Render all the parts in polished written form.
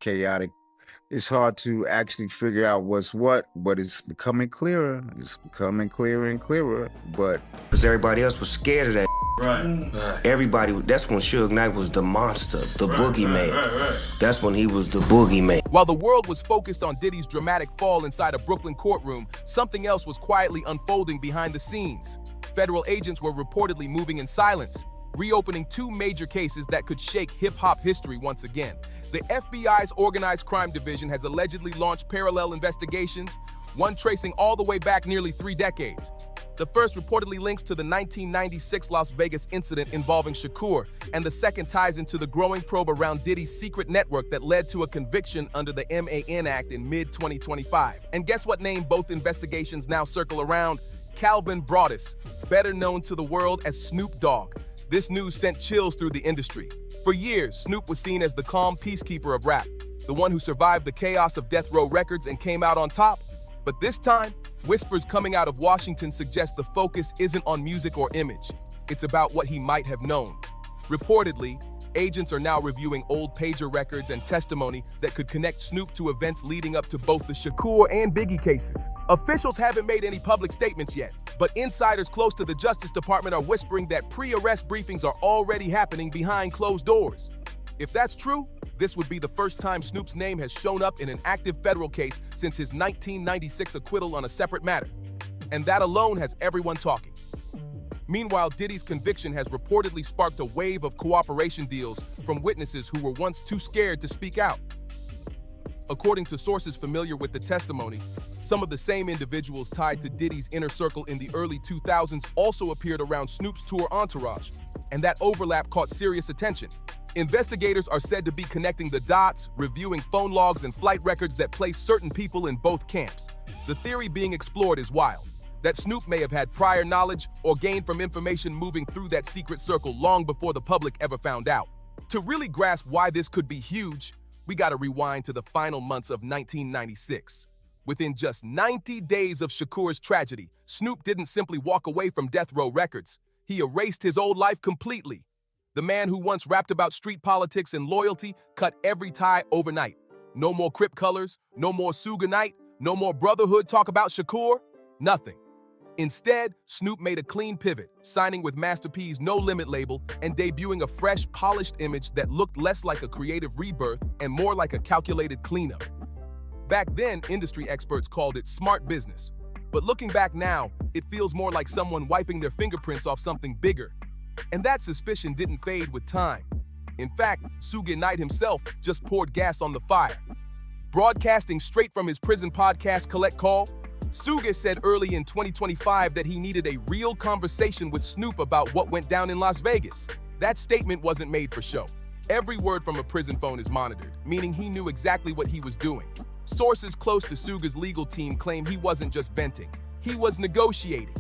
chaotic. It's hard to actually figure out what's what, but it's becoming clearer. It's becoming clearer and clearer, but... Because everybody else was scared of that. Right. Everybody, that's when Suge Knight was the monster, the boogeyman. Right. That's when he was the boogeyman. While the world was focused on Diddy's dramatic fall inside a Brooklyn courtroom, something else was quietly unfolding behind the scenes. Federal agents were reportedly moving in silence, reopening two major cases that could shake hip-hop history once again. The FBI's Organized Crime Division has allegedly launched parallel investigations, one tracing all the way back nearly 3 decades. The first reportedly links to the 1996 Las Vegas incident involving Shakur, and the second ties into the growing probe around Diddy's secret network that led to a conviction under the MAN Act in mid-2025. And guess what name both investigations now circle around? Calvin Broadus, better known to the world as Snoop Dogg. This news sent chills through the industry. For years, Snoop was seen as the calm peacekeeper of rap, the one who survived the chaos of Death Row Records and came out on top. But this time, whispers coming out of Washington suggest the focus isn't on music or image. It's about what he might have known. Reportedly, agents are now reviewing old pager records and testimony that could connect Snoop to events leading up to both the Shakur and Biggie cases. Officials haven't made any public statements yet, but insiders close to the Justice Department are whispering that pre-arrest briefings are already happening behind closed doors. If that's true, this would be the first time Snoop's name has shown up in an active federal case since his 1996 acquittal on a separate matter. And that alone has everyone talking. Meanwhile, Diddy's conviction has reportedly sparked a wave of cooperation deals from witnesses who were once too scared to speak out. According to sources familiar with the testimony, some of the same individuals tied to Diddy's inner circle in the early 2000s also appeared around Snoop's tour entourage, and that overlap caught serious attention. Investigators are said to be connecting the dots, reviewing phone logs and flight records that place certain people in both camps. The theory being explored is wild, that Snoop may have had prior knowledge or gained from information moving through that secret circle long before the public ever found out. To really grasp why this could be huge, we gotta rewind to the final months of 1996. Within just 90 days of Shakur's tragedy, Snoop didn't simply walk away from Death Row Records. He erased his old life completely. The man who once rapped about street politics and loyalty cut every tie overnight. No more Crip colors, no more Suge Knight, no more brotherhood talk about Shakur, nothing. Instead, Snoop made a clean pivot, signing with Master P's No Limit label and debuting a fresh, polished image that looked less like a creative rebirth and more like a calculated cleanup. Back then, industry experts called it smart business. But looking back now, it feels more like someone wiping their fingerprints off something bigger. And that suspicion didn't fade with time. In fact, Suge Knight himself just poured gas on the fire. Broadcasting straight from his prison podcast Collect Call, Suge said early in 2025 that he needed a real conversation with Snoop about what went down in Las Vegas. That statement wasn't made for show. Every word from a prison phone is monitored, meaning he knew exactly what he was doing. Sources close to Suge's legal team claim he wasn't just venting, he was negotiating.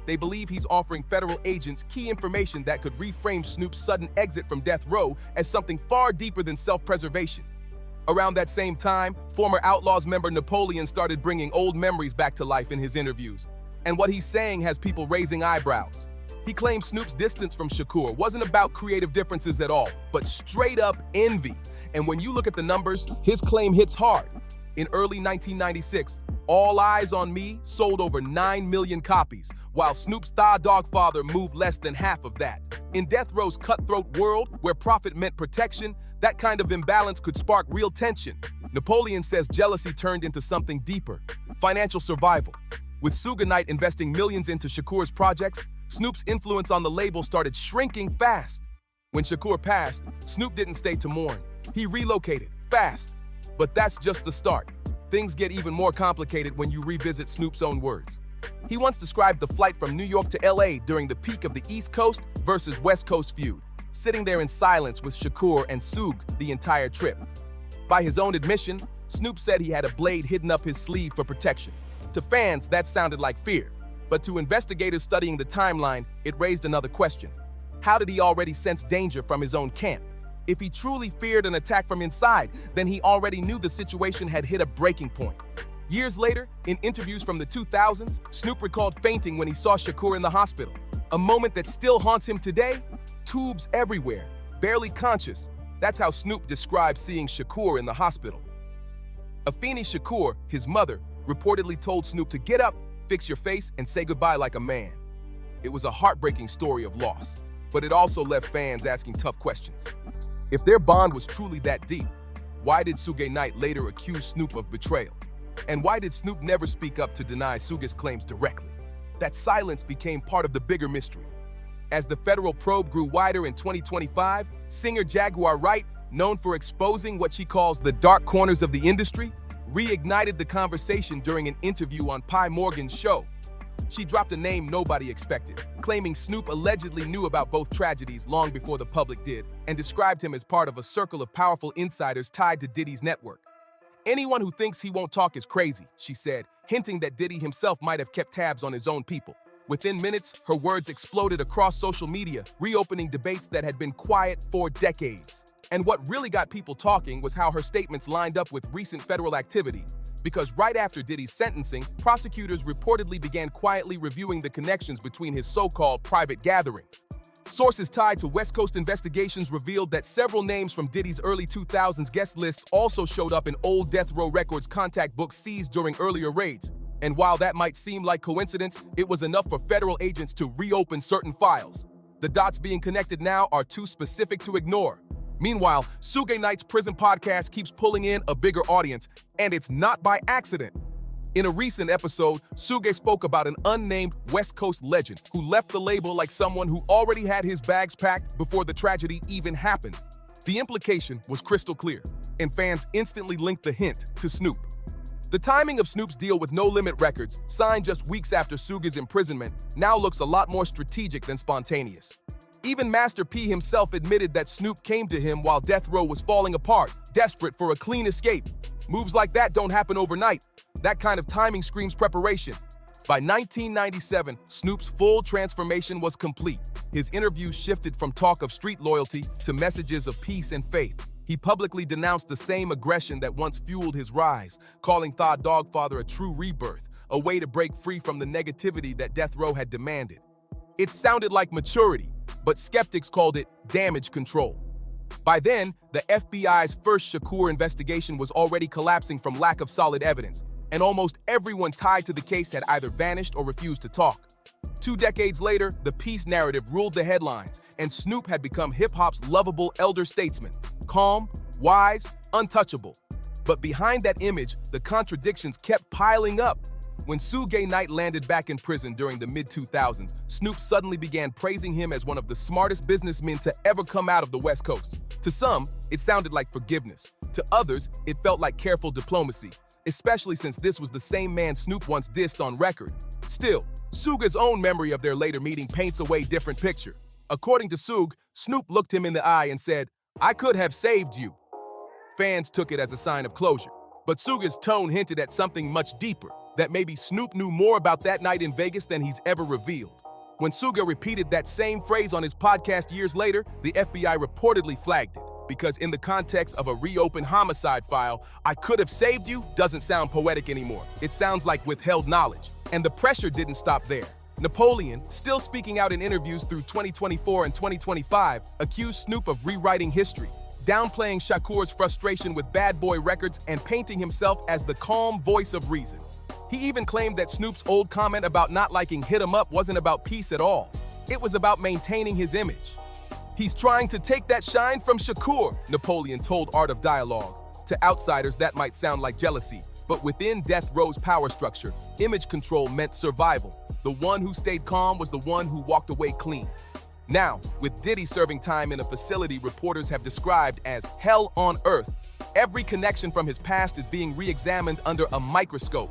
They believe he's offering federal agents key information that could reframe Snoop's sudden exit from death row as something far deeper than self-preservation. Around that same time, former Outlaws member Napoleon started bringing old memories back to life in his interviews. And what he's saying has people raising eyebrows. He claims Snoop's distance from Shakur wasn't about creative differences at all, but straight up envy. And when you look at the numbers, his claim hits hard. In early 1996, All Eyes on Me sold over 9 million copies, while Snoop's Thigh Dog Father moved less than half of that. In Death Row's cutthroat world, where profit meant protection, that kind of imbalance could spark real tension. Napoleon says jealousy turned into something deeper, financial survival. With Suge Knight investing millions into Shakur's projects, Snoop's influence on the label started shrinking fast. When Shakur passed, Snoop didn't stay to mourn. He relocated, fast. But that's just the start. Things get even more complicated when you revisit Snoop's own words. He once described the flight from New York to LA during the peak of the East Coast versus West Coast feud, sitting there in silence with Shakur and Suge the entire trip. By his own admission, Snoop said he had a blade hidden up his sleeve for protection. To fans, that sounded like fear. But to investigators studying the timeline, it raised another question. How did he already sense danger from his own camp? If he truly feared an attack from inside, then he already knew the situation had hit a breaking point. Years later, in interviews from the 2000s, Snoop recalled fainting when he saw Shakur in the hospital. A moment that still haunts him today. Tubes everywhere, barely conscious. That's how Snoop described seeing Shakur in the hospital. Afeni Shakur, his mother, reportedly told Snoop to get up, fix your face, and say goodbye like a man. It was a heartbreaking story of loss, but it also left fans asking tough questions. If their bond was truly that deep, why did Suge Knight later accuse Snoop of betrayal? And why did Snoop never speak up to deny Suge's claims directly? That silence became part of the bigger mystery. As the federal probe grew wider in 2025, singer Jaguar Wright, known for exposing what she calls the dark corners of the industry, reignited the conversation during an interview on Pi Morgan's show. She dropped a name nobody expected, claiming Snoop allegedly knew about both tragedies long before the public did, and described him as part of a circle of powerful insiders tied to Diddy's network. "Anyone who thinks he won't talk is crazy," she said, hinting that Diddy himself might have kept tabs on his own people. Within minutes, her words exploded across social media, reopening debates that had been quiet for decades. And what really got people talking was how her statements lined up with recent federal activity. Because right after Diddy's sentencing, prosecutors reportedly began quietly reviewing the connections between his so-called private gatherings. Sources tied to West Coast investigations revealed that several names from Diddy's early 2000s guest lists also showed up in old Death Row Records contact books seized during earlier raids. And while that might seem like coincidence, it was enough for federal agents to reopen certain files. The dots being connected now are too specific to ignore. Meanwhile, Suge Knight's Prison podcast keeps pulling in a bigger audience, and it's not by accident. In a recent episode, Suge spoke about an unnamed West Coast legend who left the label like someone who already had his bags packed before the tragedy even happened. The implication was crystal clear, and fans instantly linked the hint to Snoop. The timing of Snoop's deal with No Limit Records, signed just weeks after Suge's imprisonment, now looks a lot more strategic than spontaneous. Even Master P himself admitted that Snoop came to him while Death Row was falling apart, desperate for a clean escape. Moves like that don't happen overnight. That kind of timing screams preparation. By 1997, Snoop's full transformation was complete. His interviews shifted from talk of street loyalty to messages of peace and faith. He publicly denounced the same aggression that once fueled his rise, calling Tha Dogfather a true rebirth, a way to break free from the negativity that Death Row had demanded. It sounded like maturity, but skeptics called it damage control. By then, the FBI's first Shakur investigation was already collapsing from lack of solid evidence, and almost everyone tied to the case had either vanished or refused to talk. 2 decades later, the peace narrative ruled the headlines, and Snoop had become hip-hop's lovable elder statesman, calm, wise, untouchable. But behind that image, the contradictions kept piling up. When Suge Knight landed back in prison during the mid-2000s, Snoop suddenly began praising him as one of the smartest businessmen to ever come out of the West Coast. To some, it sounded like forgiveness. To others, it felt like careful diplomacy, especially since this was the same man Snoop once dissed on record. Still, Suge's own memory of their later meeting paints a way different picture. According to Suge, Snoop looked him in the eye and said, "I could have saved you." Fans took it as a sign of closure, but Suge's tone hinted at something much deeper, that maybe Snoop knew more about that night in Vegas than he's ever revealed. When Suge repeated that same phrase on his podcast years later, the FBI reportedly flagged it, because in the context of a reopened homicide file, "I could have saved you" doesn't sound poetic anymore. It sounds like withheld knowledge. And the pressure didn't stop there. Napoleon, still speaking out in interviews through 2024 and 2025, accused Snoop of rewriting history, downplaying Shakur's frustration with Bad Boy Records and painting himself as the calm voice of reason. He even claimed that Snoop's old comment about not liking Hit 'Em Up wasn't about peace at all. It was about maintaining his image. "He's trying to take that shine from Shakur," Napoleon told Art of Dialogue. To outsiders, that might sound like jealousy, but within Death Row's power structure, image control meant survival. The one who stayed calm was the one who walked away clean. Now, with Diddy serving time in a facility reporters have described as hell on earth, every connection from his past is being re-examined under a microscope.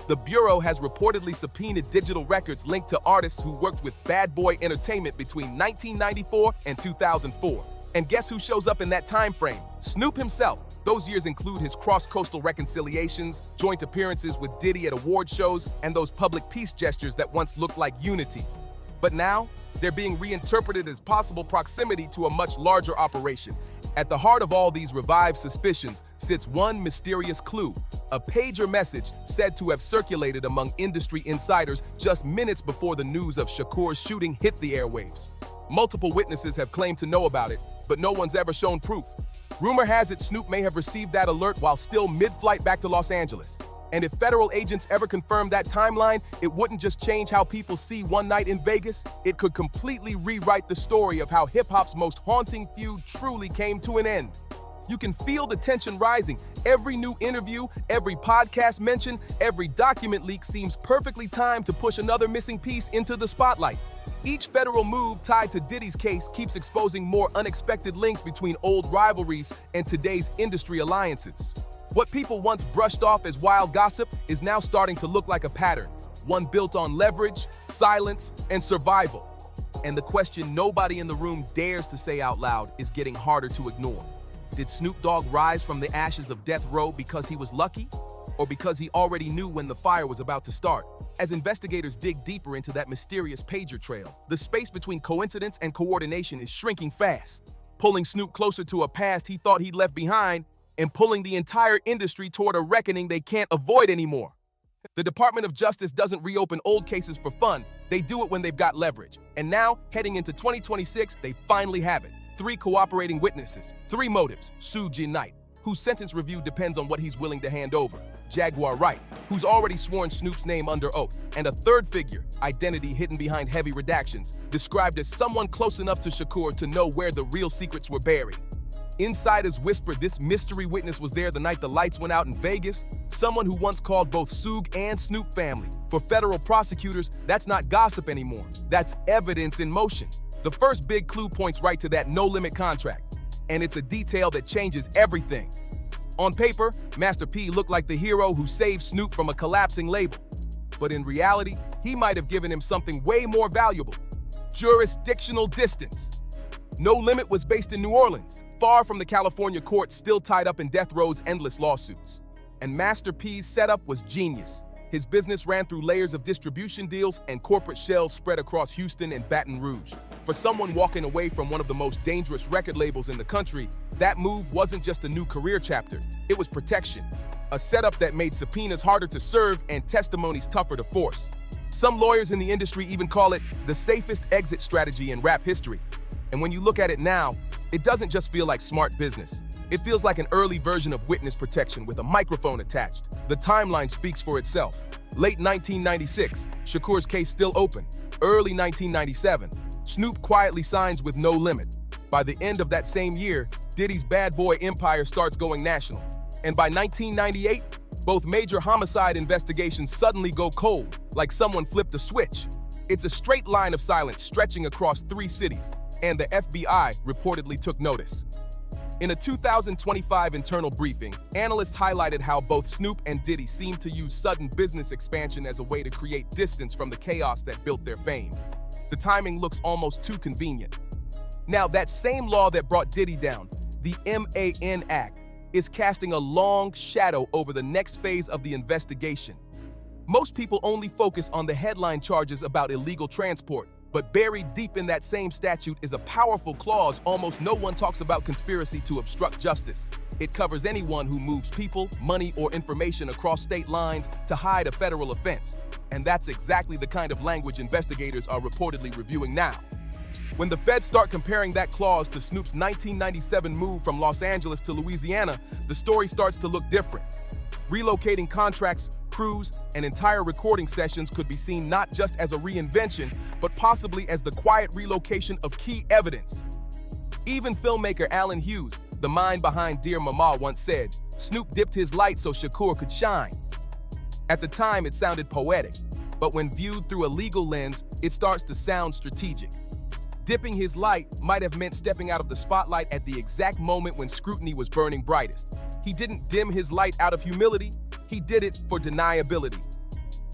The Bureau has reportedly subpoenaed digital records linked to artists who worked with Bad Boy Entertainment between 1994 and 2004. And guess who shows up in that time frame? Snoop himself. Those years include his cross-coastal reconciliations, joint appearances with Diddy at award shows, and those public peace gestures that once looked like unity. But now, they're being reinterpreted as possible proximity to a much larger operation. At the heart of all these revived suspicions sits one mysterious clue, a pager message said to have circulated among industry insiders just minutes before the news of Shakur's shooting hit the airwaves. Multiple witnesses have claimed to know about it, but no one's ever shown proof. Rumor has it Snoop may have received that alert while still mid-flight back to Los Angeles. And if federal agents ever confirm that timeline, it wouldn't just change how people see One Night in Vegas, it could completely rewrite the story of how hip-hop's most haunting feud truly came to an end. You can feel the tension rising. Every new interview, every podcast mention, every document leak seems perfectly timed to push another missing piece into the spotlight. Each federal move tied to Diddy's case keeps exposing more unexpected links between old rivalries and today's industry alliances. What people once brushed off as wild gossip is now starting to look like a pattern, one built on leverage, silence, and survival. And the question nobody in the room dares to say out loud is getting harder to ignore. Did Snoop Dogg rise from the ashes of death row because he was lucky? Or because he already knew when the fire was about to start? As investigators dig deeper into that mysterious pager trail, the space between coincidence and coordination is shrinking fast, pulling Snoop closer to a past he thought he'd left behind and pulling the entire industry toward a reckoning they can't avoid anymore. The Department of Justice doesn't reopen old cases for fun. They do it when they've got leverage. And now, heading into 2026, they finally have it. 3 cooperating witnesses, 3 motives, Suge Knight, whose sentence review depends on what he's willing to hand over, Jaguar Wright, who's already sworn Snoop's name under oath, and a third figure, identity hidden behind heavy redactions, described as someone close enough to Shakur to know where the real secrets were buried. Insiders whisper this mystery witness was there the night the lights went out in Vegas, someone who once called both Suge and Snoop family. For federal prosecutors, that's not gossip anymore. That's evidence in motion. The first big clue points right to that no-limit contract, and it's a detail that changes everything. On paper, Master P looked like the hero who saved Snoop from a collapsing label. But in reality, he might have given him something way more valuable: jurisdictional distance. No Limit was based in New Orleans, far from the California courts still tied up in death row's endless lawsuits. And Master P's setup was genius. His business ran through layers of distribution deals and corporate shells spread across Houston and Baton Rouge. For someone walking away from one of the most dangerous record labels in the country, that move wasn't just a new career chapter, it was protection. A setup that made subpoenas harder to serve and testimonies tougher to force. Some lawyers in the industry even call it the safest exit strategy in rap history. And when you look at it now, it doesn't just feel like smart business. It feels like an early version of witness protection with a microphone attached. The timeline speaks for itself. Late 1996, Shakur's case still open. Early 1997, Snoop quietly signs with No Limit. By the end of that same year, Diddy's bad boy empire starts going national. And by 1998, both major homicide investigations suddenly go cold, like someone flipped a switch. It's a straight line of silence stretching across 3 cities, and the FBI reportedly took notice. In a 2025 internal briefing, analysts highlighted how both Snoop and Diddy seemed to use sudden business expansion as a way to create distance from the chaos that built their fame. The timing looks almost too convenient. Now, that same law that brought Diddy down, the MAN Act, is casting a long shadow over the next phase of the investigation. Most people only focus on the headline charges about illegal transport, but buried deep in that same statute is a powerful clause almost no one talks about: conspiracy to obstruct justice. It covers anyone who moves people, money, or information across state lines to hide a federal offense. And that's exactly the kind of language investigators are reportedly reviewing now. When the feds start comparing that clause to Snoop's 1997 move from Los Angeles to Louisiana, the story starts to look different. Relocating contracts, crews, and entire recording sessions could be seen not just as a reinvention, but possibly as the quiet relocation of key evidence. Even filmmaker Alan Hughes, the mind behind Dear Mama, once said, Snoop dipped his light so Shakur could shine. At the time, it sounded poetic, but when viewed through a legal lens, it starts to sound strategic. Dipping his light might have meant stepping out of the spotlight at the exact moment when scrutiny was burning brightest. He didn't dim his light out of humility, he did it for deniability.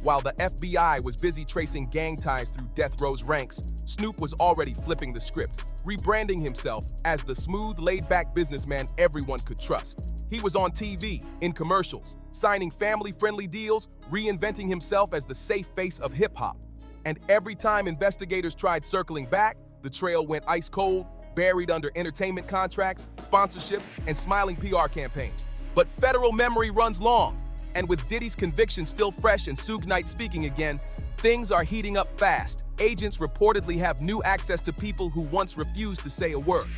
While the FBI was busy tracing gang ties through death row's ranks, Snoop was already flipping the script, rebranding himself as the smooth, laid-back businessman everyone could trust. He was on TV, in commercials, signing family-friendly deals, reinventing himself as the safe face of hip-hop. And every time investigators tried circling back, the trail went ice cold, buried under entertainment contracts, sponsorships, and smiling PR campaigns. But federal memory runs long, and with Diddy's conviction still fresh and Suge Knight speaking again, things are heating up fast. Agents reportedly have new access to people who once refused to say a word.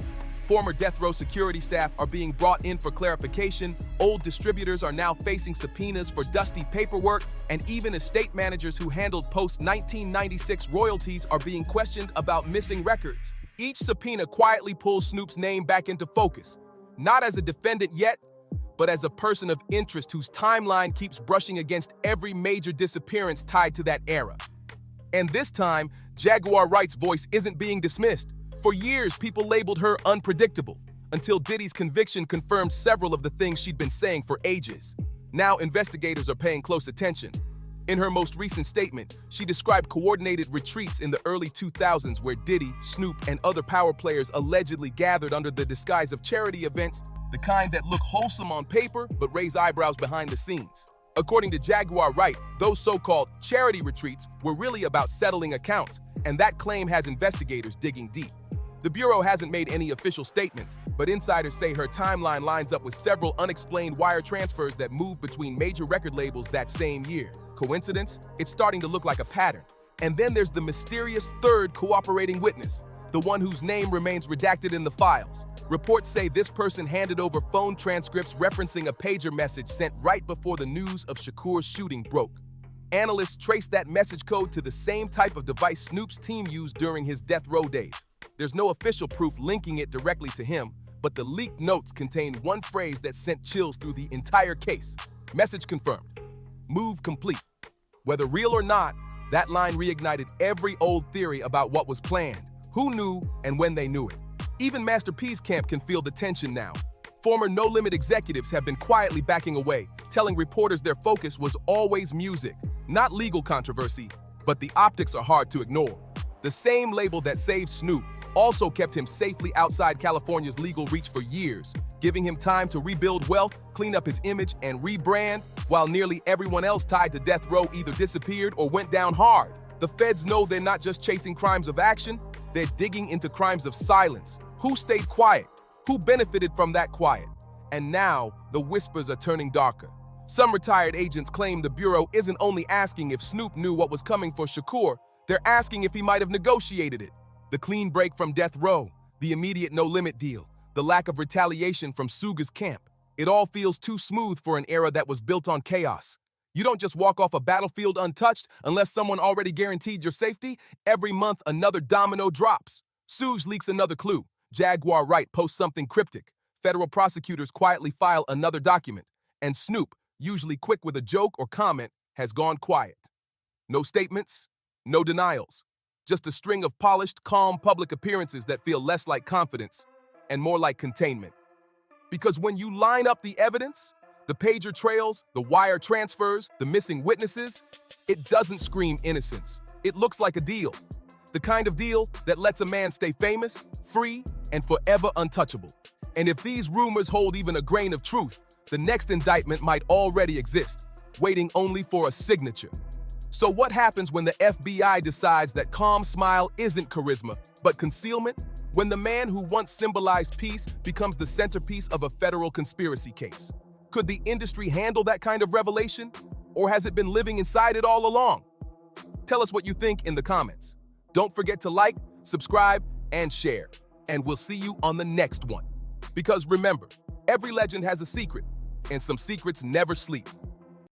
Former death row security staff are being brought in for clarification, old distributors are now facing subpoenas for dusty paperwork, and even estate managers who handled post-1996 royalties are being questioned about missing records. Each subpoena quietly pulls Snoop's name back into focus, not as a defendant yet, but as a person of interest whose timeline keeps brushing against every major disappearance tied to that era. And this time, Jaguar Wright's voice isn't being dismissed. For years, people labeled her unpredictable, until Diddy's conviction confirmed several of the things she'd been saying for ages. Now, investigators are paying close attention. In her most recent statement, she described coordinated retreats in the early 2000s where Diddy, Snoop, and other power players allegedly gathered under the disguise of charity events, the kind that look wholesome on paper but raise eyebrows behind the scenes. According to Jaguar Wright, those so-called charity retreats were really about settling accounts, and that claim has investigators digging deep. The Bureau hasn't made any official statements, but insiders say her timeline lines up with several unexplained wire transfers that moved between major record labels that same year. Coincidence? It's starting to look like a pattern. And then there's the mysterious third cooperating witness, the one whose name remains redacted in the files. Reports say this person handed over phone transcripts referencing a pager message sent right before the news of Shakur's shooting broke. Analysts trace that message code to the same type of device Snoop's team used during his death row days. There's no official proof linking it directly to him, but the leaked notes contain one phrase that sent chills through the entire case. Message confirmed. Move complete. Whether real or not, that line reignited every old theory about what was planned, who knew, and when they knew it. Even Master P's camp can feel the tension now. Former No Limit executives have been quietly backing away, telling reporters their focus was always music, not legal controversy, but the optics are hard to ignore. The same label that saved Snoop also kept him safely outside California's legal reach for years, giving him time to rebuild wealth, clean up his image, and rebrand, while nearly everyone else tied to death row either disappeared or went down hard. The feds know they're not just chasing crimes of action, they're digging into crimes of silence. Who stayed quiet? Who benefited from that quiet? And now, the whispers are turning darker. Some retired agents claim the Bureau isn't only asking if Snoop knew what was coming for Shakur, they're asking if he might have negotiated it. The clean break from death row, the immediate no-limit deal, the lack of retaliation from Suga's camp. It all feels too smooth for an era that was built on chaos. You don't just walk off a battlefield untouched unless someone already guaranteed your safety. Every month, another domino drops. Suge leaks another clue. Jaguar Wright posts something cryptic. Federal prosecutors quietly file another document. And Snoop, usually quick with a joke or comment, has gone quiet. No statements, no denials. Just a string of polished, calm public appearances that feel less like confidence and more like containment. Because when you line up the evidence, the pager trails, the wire transfers, the missing witnesses, it doesn't scream innocence. It looks like a deal. The kind of deal that lets a man stay famous, free, and forever untouchable. And if these rumors hold even a grain of truth, the next indictment might already exist, waiting only for a signature. So what happens when the FBI decides that calm smile isn't charisma, but concealment? When the man who once symbolized peace becomes the centerpiece of a federal conspiracy case? Could the industry handle that kind of revelation? Or has it been living inside it all along? Tell us what you think in the comments. Don't forget to like, subscribe, and share. And we'll see you on the next one. Because remember, every legend has a secret, and some secrets never sleep.